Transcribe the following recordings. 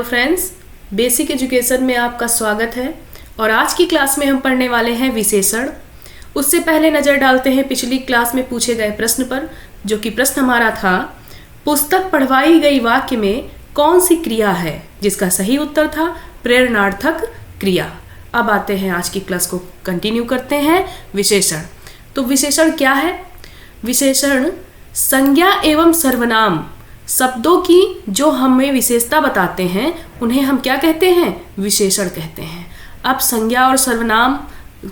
Hello friends, basic education में आपका स्वागत है। और आज की क्लास में हम पढ़ने वाले हैं विशेषण। उससे पहले नज़र डालते हैं पिछली क्लास में पूछे गए प्रश्न पर, जो कि प्रश्न हमारा था, पुस्तक पढ़वाई गई वाक्य में कौन सी क्रिया है? जिसका सही उत्तर था प्रेरणार्थक क्रिया। अब आते हैं आज की क्लास को कंटिन्यू करते हैं। विशेषण, तो विशेषण क्या है? विशेषण संज्ञा एवं सर्वनाम शब्दों की जो हमें विशेषता बताते हैं उन्हें हम क्या कहते हैं? विशेषण कहते हैं। अब संज्ञा और सर्वनाम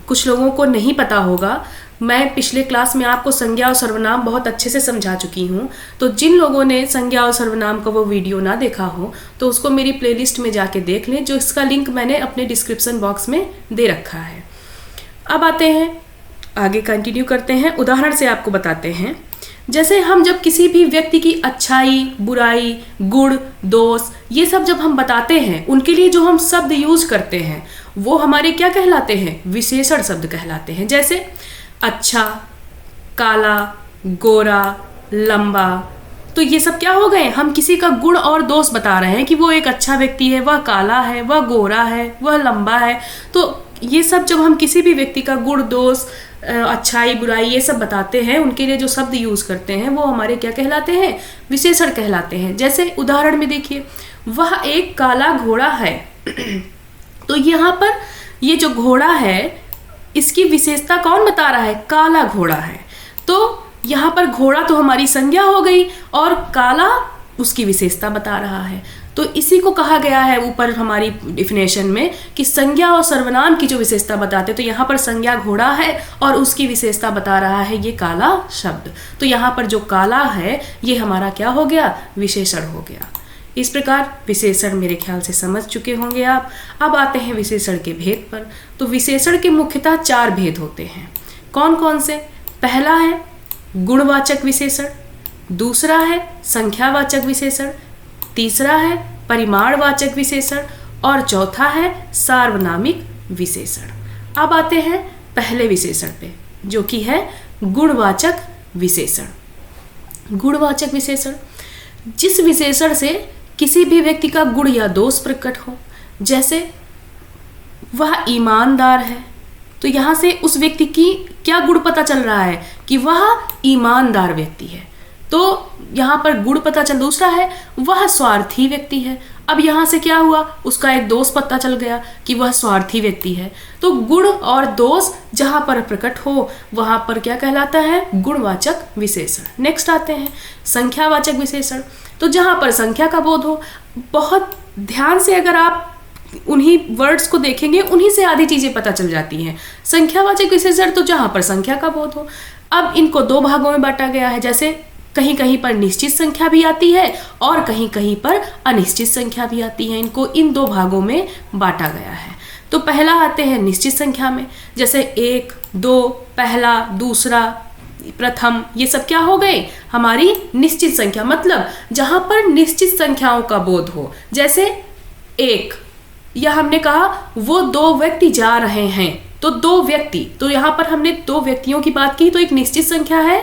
कुछ लोगों को नहीं पता होगा। मैं पिछले क्लास में आपको संज्ञा और सर्वनाम बहुत अच्छे से समझा चुकी हूँ। तो जिन लोगों ने संज्ञा और सर्वनाम का वो वीडियो ना देखा हो तो उसको मेरी प्लेलिस्ट में जाके देख लें, जो इसका लिंक मैंने अपने डिस्क्रिप्शन बॉक्स में दे रखा है। अब आते हैं आगे, कंटिन्यू करते हैं। उदाहरण से आपको बताते हैं। जैसे हम जब किसी भी व्यक्ति की अच्छाई, बुराई, गुण, दोष, ये सब जब हम बताते हैं, उनके लिए जो हम शब्द यूज करते हैं वो हमारे क्या कहलाते हैं? विशेषण शब्द कहलाते हैं। जैसे अच्छा, काला, गोरा, लंबा, तो ये सब क्या हो गए? हम किसी का गुण और दोष बता रहे हैं कि वो एक अच्छा व्यक्ति है, वह काला है, वह गोरा है, वह लंबा है। तो ये सब जब हम किसी भी व्यक्ति का गुण, दोष, अच्छाई, बुराई, ये सब बताते हैं, उनके लिए जो शब्द यूज करते हैं वो हमारे क्या कहलाते हैं? विशेषण कहलाते हैं। जैसे उदाहरण में देखिए, वह एक काला घोड़ा है। तो यहाँ पर ये जो घोड़ा है, इसकी विशेषता कौन बता रहा है? काला घोड़ा है। तो यहाँ पर घोड़ा तो हमारी संज्ञा हो गई और काला उसकी विशेषता बता रहा है। तो इसी को कहा गया है ऊपर हमारी डिफिनेशन में कि संज्ञा और सर्वनाम की जो विशेषता बताते, तो यहाँ पर संज्ञा घोड़ा है और उसकी विशेषता बता रहा है ये काला शब्द। तो यहाँ पर जो काला है ये हमारा क्या हो गया? विशेषण हो गया। इस प्रकार विशेषण मेरे ख्याल से समझ चुके होंगे आप। अब आते हैं विशेषण के भेद पर। तो विशेषण के मुख्यतः 4 भेद होते हैं। कौन कौन से? पहला है गुणवाचक विशेषण, दूसरा है संख्यावाचक विशेषण, तीसरा है परिमाणवाचक विशेषण और चौथा है सार्वनामिक विशेषण। अब आते हैं पहले विशेषण पे, जो कि है गुणवाचक विशेषण। गुणवाचक विशेषण, जिस विशेषण से किसी भी व्यक्ति का गुण या दोष प्रकट हो। जैसे वह ईमानदार है, तो यहाँ से उस व्यक्ति की क्या गुण पता चल रहा है? कि वह ईमानदार व्यक्ति है। तो यहाँ पर गुण पता चल। दूसरा है वह स्वार्थी व्यक्ति है। अब यहाँ से क्या हुआ? उसका एक दोष पता चल गया कि वह स्वार्थी व्यक्ति है। तो गुण और दोष जहाँ पर प्रकट हो वहाँ पर क्या कहलाता है? गुणवाचक विशेषण। नेक्स्ट आते हैं संख्यावाचक विशेषण। तो जहाँ पर संख्या का बोध हो, बहुत ध्यान से अगर आप उन्हीं वर्ड्स को देखेंगे, उन्हीं से आधी चीजें पता चल जाती हैं। संख्यावाचक विशेषण तो जहाँ पर संख्या का बोध हो। अब इनको 2 भागों में बांटा गया है। जैसे कहीं कहीं पर निश्चित संख्या भी आती है और कहीं कहीं पर अनिश्चित संख्या भी आती है। इनको इन 2 भागों में बांटा गया है। तो पहला आते हैं निश्चित संख्या में। जैसे 1, 2, पहला, दूसरा, प्रथम, ये सब क्या हो गए? हमारी निश्चित संख्या, मतलब जहां पर निश्चित संख्याओं का बोध हो। जैसे 1, या हमने कहा वो 2 व्यक्ति जा रहे हैं, तो 2 व्यक्ति, तो यहाँ पर हमने 2 व्यक्तियों की बात की, तो एक निश्चित संख्या है।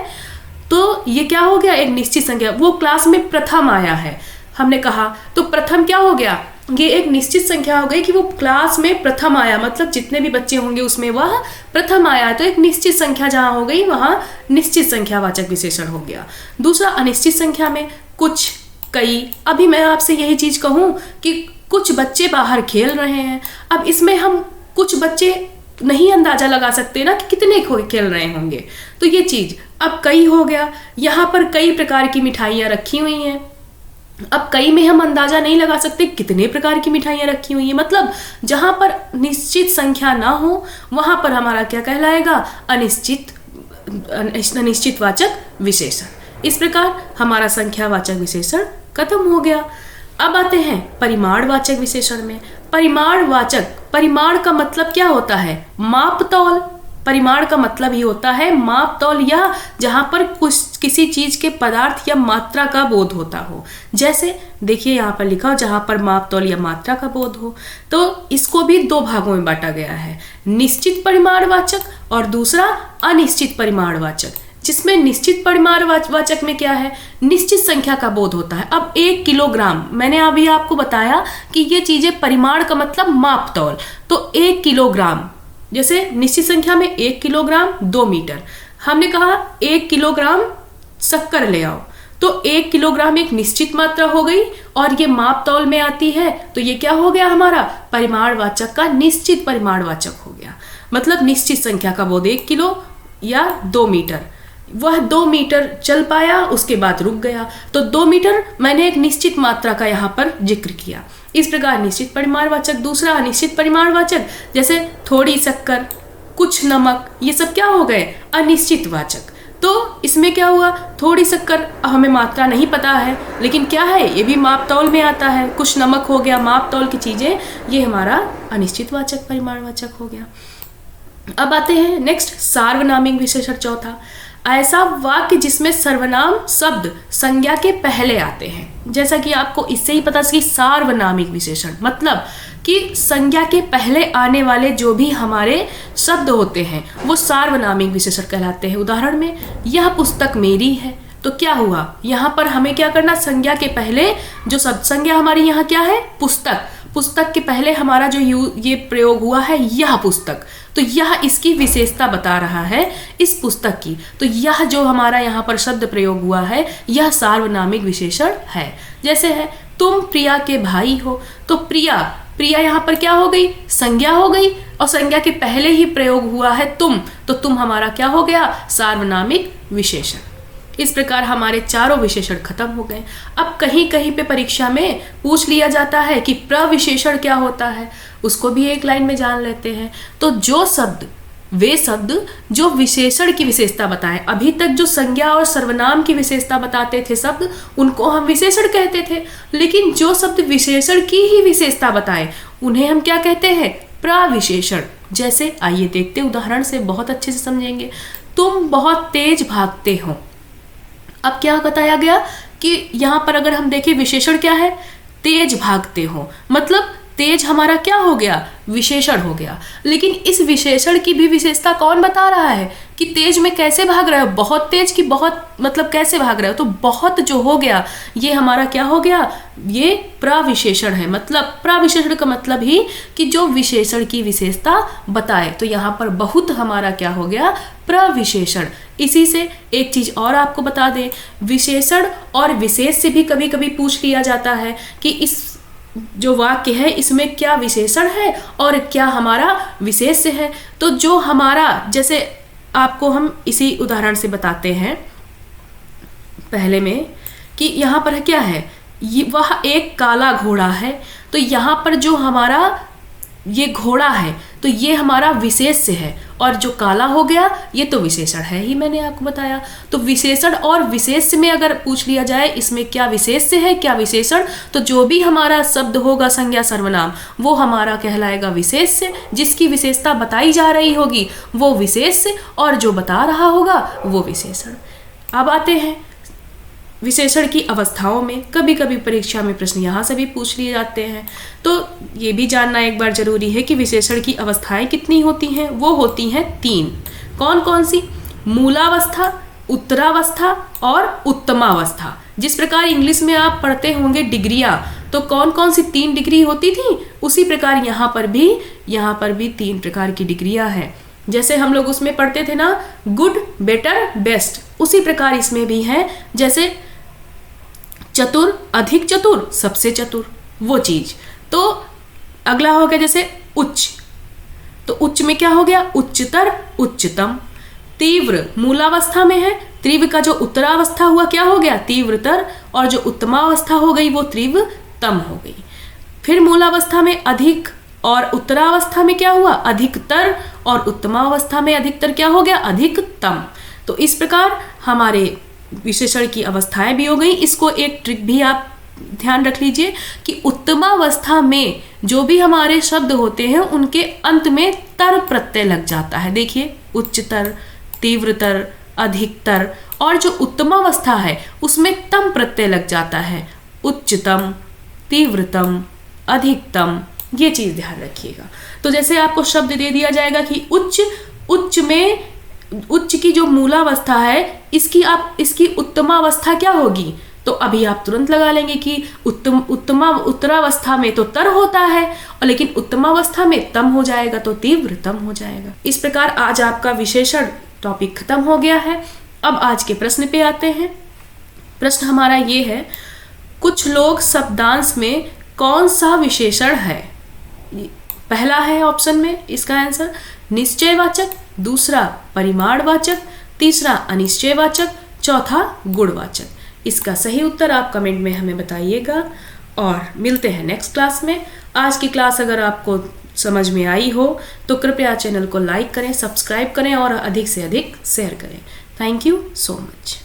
तो ये क्या हो गया? एक निश्चित संख्या। वो क्लास में प्रथम आया है, हमने कहा, तो प्रथम क्या हो गया? ये एक निश्चित संख्या हो गई कि वो क्लास में प्रथम आया, मतलब जितने भी बच्चे होंगे उसमें वह प्रथम आया। तो एक निश्चित संख्या जहाँ हो गई वहाँ निश्चित संख्यावाचक विशेषण हो गया। दूसरा अनिश्चित संख्या में कुछ, कई। अभी मैं आपसे यही चीज कहूँ कि कुछ बच्चे बाहर खेल रहे हैं। अब इसमें हम कुछ बच्चे नहीं अंदाजा लगा सकते ना कि कितने खेल रहे होंगे। तो ये चीज अब कई हो गया। यहाँ पर कई प्रकार की मिठाइयाँ रखी हुई हैं। अब कई में हम अंदाजा नहीं लगा सकते कितने प्रकार की मिठाइयाँ रखी हुई हैं। मतलब जहाँ पर निश्चित संख्या ना हो वहाँ पर हमारा क्या कहलाएगा? अनिश्चितवाचक विशेषण। इस प्रकार हमारा संख्यावाचक विशेषण खत्म हो गया। अब आते हैं परिमाणवाचक विशेषण में। परिमाणवाचक, परिमाण का मतलब क्या होता है? माप-तौल। परिमाण का मतलब ही होता है माप-तौल, या जहां पर कुछ किसी चीज के पदार्थ या मात्रा का बोध होता हो। जैसे देखिए यहाँ पर लिखा हो जहां पर माप-तौल या मात्रा का बोध हो। तो इसको भी 2 भागों में बांटा गया है, निश्चित परिमाणवाचक और दूसरा अनिश्चित परिमाणवाचक। जिसमें निश्चित परिमाणवाचक में क्या है, निश्चित संख्या का बोध होता है। अब 1 किलोग्राम, मैंने अभी आपको बताया कि ये चीजें परिमाण का मतलब माप तौल, तो 1 किलोग्राम, जैसे निश्चित संख्या में 1 किलोग्राम 2 मीटर, हमने कहा 1 किलोग्राम शक्कर ले आओ, तो 1 किलोग्राम एक निश्चित मात्रा हो गई और ये माप तौल में आती है, तो ये क्या हो गया हमारा परिमाणवाचक का निश्चित परिमाणवाचक हो गया। मतलब निश्चित संख्या का बोध 1 किलो या 2 मीटर, वह 2 मीटर चल पाया, उसके बाद रुक गया, तो 2 मीटर मैंने एक निश्चित मात्रा का यहाँ पर जिक्र किया। इस प्रकार निश्चित परिमाणवाचक। दूसरा अनिश्चित परिमाणवाचक, जैसे थोड़ी शक्कर, कुछ नमक, ये सब क्या हो गए अनिश्चित वाचक। तो इसमें क्या हुआ, थोड़ी शक्कर हमें मात्रा नहीं पता है, लेकिन क्या है ये भी माप तौल में आता है, कुछ नमक हो गया, माप तौल की चीजें, ये हमारा अनिश्चित वाचक परिमाणवाचक हो गया। अब आते हैं नेक्स्ट सार्वनामिक विशेषण चौथा, ऐसा वाक्य जिसमें सर्वनाम शब्द संज्ञा के पहले आते हैं। जैसा कि आपको इससे ही पता कि सार्वनामिक विशेषण मतलब कि संज्ञा के पहले आने वाले जो भी हमारे शब्द होते हैं वो सार्वनामिक विशेषण कहलाते हैं। उदाहरण में यह पुस्तक मेरी है, तो क्या हुआ, यहाँ पर हमें क्या करना, संज्ञा के पहले जो शब्द, संज्ञा हमारी यहाँ क्या है पुस्तक, पुस्तक के पहले हमारा जो ये प्रयोग हुआ है यह पुस्तक, तो यह इसकी विशेषता बता रहा है इस पुस्तक की, तो यह जो हमारा यहाँ पर शब्द प्रयोग हुआ है यह सार्वनामिक विशेषण है। जैसे है तुम प्रिया के भाई हो, तो प्रिया, प्रिया यहाँ पर क्या हो गई संज्ञा हो गई, और संज्ञा के पहले ही प्रयोग हुआ है तुम, तो तुम हमारा क्या हो गया सार्वनामिक विशेषण। इस प्रकार हमारे चारों विशेषण खत्म हो गए। अब कहीं कहीं पे परीक्षा में पूछ लिया जाता है कि प्रविशेषण क्या होता है, उसको भी एक लाइन में जान लेते हैं। तो जो शब्द, वे शब्द जो विशेषण की विशेषता बताएं, अभी तक जो संज्ञा और सर्वनाम की विशेषता बताते थे शब्द, उनको हम विशेषण कहते थे, लेकिन जो शब्द विशेषण की ही विशेषता बताएं उन्हें हम क्या कहते हैं प्रविशेषण। जैसे आइए देखते उदाहरण से, बहुत अच्छे से समझेंगे। तुम बहुत तेज भागते हो, अब क्या बताया गया कि यहाँ पर अगर हम देखें विशेषण क्या है तेज भागते हो, मतलब तेज हमारा क्या हो गया विशेषण हो गया, लेकिन इस विशेषण की भी विशेषता कौन बता रहा है कि तेज में कैसे भाग रहे हो, बहुत तेज की बहुत मतलब कैसे भाग रहे हो, तो बहुत जो हो गया ये हमारा क्या हो गया ये प्रविशेषण है। मतलब प्रविशेषण का मतलब ही कि जो विशेषण की विशेषता बताए, तो यहाँ पर बहुत हमारा क्या हो गया प्रविशेषण। इसी से एक चीज और आपको बता दें, विशेषण और विशेष से भी कभी कभी पूछ लिया जाता है कि इस जो वाक्य है इसमें क्या विशेषण है और क्या हमारा विशेष है। तो जो हमारा, जैसे आपको हम इसी उदाहरण से बताते हैं पहले में कि यहाँ पर क्या है, ये वह एक काला घोड़ा है, तो यहाँ पर जो हमारा ये घोड़ा है तो ये हमारा विशेष्य है, और जो काला हो गया ये तो विशेषण है ही, मैंने आपको बताया। तो विशेषण और विशेष में अगर पूछ लिया जाए इसमें क्या विशेष्य है क्या विशेषण, तो जो भी हमारा शब्द होगा संज्ञा सर्वनाम वो हमारा कहलाएगा विशेष्य, जिसकी विशेषता बताई जा रही होगी वो विशेष्य, और जो बता रहा होगा वो विशेषण। अब आते हैं विशेषण की अवस्थाओं में। कभी कभी परीक्षा में प्रश्न यहाँ से भी पूछ लिए जाते हैं, तो ये भी जानना एक बार जरूरी है कि विशेषण की अवस्थाएं कितनी होती हैं। वो होती हैं 3। कौन कौन सी, मूलावस्था, उत्तरावस्था और उत्तमावस्था। जिस प्रकार इंग्लिश में आप पढ़ते होंगे डिग्रियां, तो कौन कौन सी 3 डिग्री होती थी, उसी प्रकार यहाँ पर भी 3 प्रकार की डिग्रियां हैं। जैसे हम लोग उसमें पढ़ते थे ना गुड, बेटर, बेस्ट, उसी प्रकार इसमें भी है। जैसे चतुर, अधिक चतुर, सबसे चतुर, वो चीज। तो अगला हो गया जैसे उच्च, तो उच्च में क्या हो गया उच्चतर, उच्चतम। तीव्र मूलावस्था में है, तीव्र का जो उत्तरावस्था हुआ क्या हो गया तीव्रतर, और जो उत्तमावस्था हो गई वो तीव्रतम हो गई। फिर मूलावस्था में अधिक और उत्तरावस्था में क्या हुआ अधिकतर, और उत्तमावस्था में अधिकतर क्या हो गया अधिकतम। तो इस प्रकार हमारे विशेषण की अवस्थाएं भी हो गई। इसको एक ट्रिक भी आप ध्यान रख लीजिए कि उत्तमावस्था में जो भी हमारे शब्द होते हैं उनके अंत में तर प्रत्यय लग जाता है। देखिए उच्चतर, तीव्रतर, अधिकतर, और जो उत्तमावस्था है उसमें तम प्रत्यय लग जाता है, उच्चतम, तीव्रतम, अधिकतम, ये चीज ध्यान रखिएगा। तो जैसे आपको शब्द दे दिया जाएगा कि उच्च, उच्च में उच्च की जो मूलावस्था है इसकी उत्तमावस्था क्या होगी? तो अभी आप तुरंत लगा लेंगे कि उत्तरावस्था में तो तर होता है, और लेकिन उत्तमावस्था में तम हो जाएगा, तो तीव्रतम हो जाएगा। इस प्रकार आज आपका विशेषण टॉपिक खत्म हो गया है। अब आज के प्रश्न पे आते हैं। प्रश्न हमारा ये है, कुछ लोग शब्दांश में कौन सा विशेषण है? पहला है ऑप्शन में इसका आंसर निश्चयवाचक, दूसरा परिमाणवाचक, तीसरा अनिश्चयवाचक, चौथा गुणवाचक। इसका सही उत्तर आप कमेंट में हमें बताइएगा और मिलते हैं नेक्स्ट क्लास में। आज की क्लास अगर आपको समझ में आई हो तो कृपया चैनल को लाइक करें, सब्सक्राइब करें और अधिक से अधिक शेयर करें। Thank you so much.